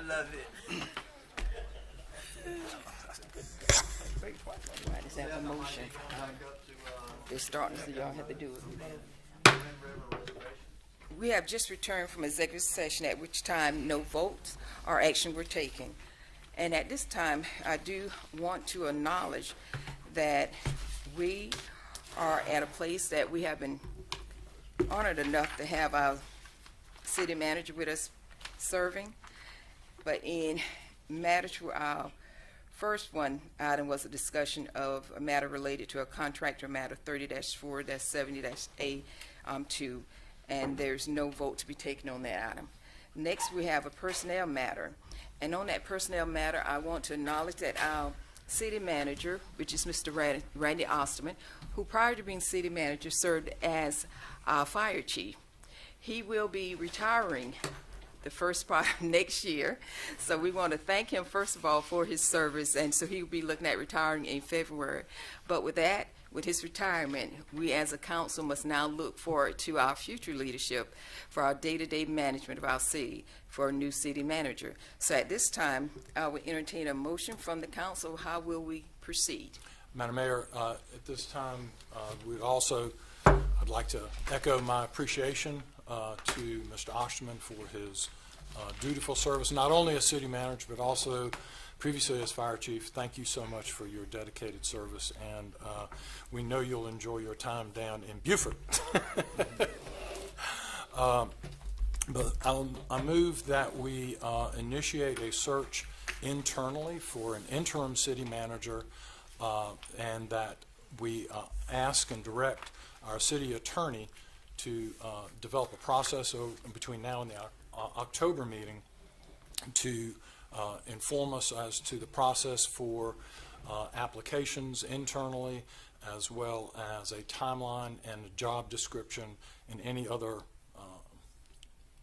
love it. Right, let's have a motion. They're starting, so y'all have to do it. We have just returned from executive session, at which time no votes or action were taken. And at this time, I do want to acknowledge that we are at a place that we have been honored enough to have our city manager with us serving. But in matter to our first one item was a discussion of a matter related to a contractor matter 30-4-70-A2, and there's no vote to be taken on that item. Next, we have a personnel matter. And on that personnel matter, I want to acknowledge that our city manager, which is Mr. Randy Osterman, who prior to being city manager served as our fire chief. He will be retiring the first part of next year. So we want to thank him, first of all, for his service, and so he will be looking at retiring in February. But with that, with his retirement, we as a council must now look forward to our future leadership for our day-to-day management of our city, for a new city manager. So at this time, I will entertain a motion from the council. How will we proceed? Madam Mayor, at this time, I'd like to echo my appreciation to Mr. Osterman for his dutiful service, not only as city manager, but also previously as fire chief. Thank you so much for your dedicated service, and we know you'll enjoy your time down in Beaufort. But I move that we initiate a search internally for an interim city manager, and that we ask and direct our city attorney to develop a process between now and the October meeting to inform us as to the process for applications internally, as well as a timeline and a job description and any other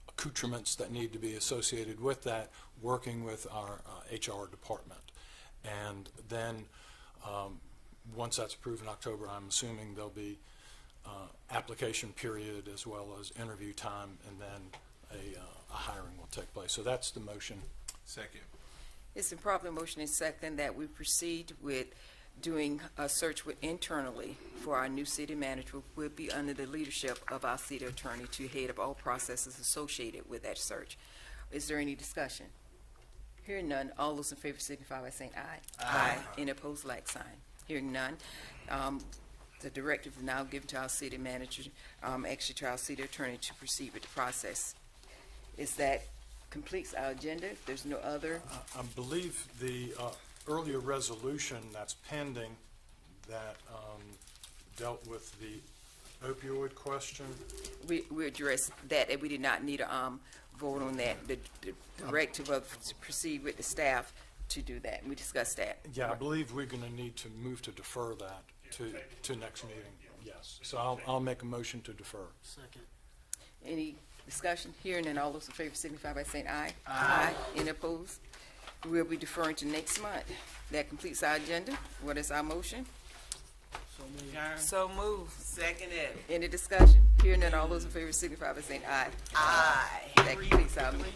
accoutrements that need to be associated with that, working with our HR department. And then once that's approved in October, I'm assuming there'll be application period as well as interview time, and then a hiring will take place. So that's the motion. Second. It's a proper motion and second that we proceed with doing a search internally for our new city manager. Will be under the leadership of our city attorney to head up all processes associated with that search. Is there any discussion? Hearing none, all those in favor signify by saying aye. Aye. Any opposed, like sign. Hearing none, the directive is now given to our city manager, actually to our city attorney, to proceed with the process. Is that completes our agenda? There's no other? I believe the earlier resolution that's pending that dealt with the opioid question. We addressed that, and we did not need a vote on that. The directive of to proceed with the staff to do that. We discussed that. Yeah, I believe we're going to need to move to defer that to next meeting. Yes. So I'll make a motion to defer. Second. Any discussion? Hearing and all those in favor signify by saying aye. Aye. Any opposed? We'll be deferring to next month. That completes our agenda. What is our motion? So move. Second it. Any discussion? Hearing and all those in favor signify by saying aye. Aye. That completes our meeting.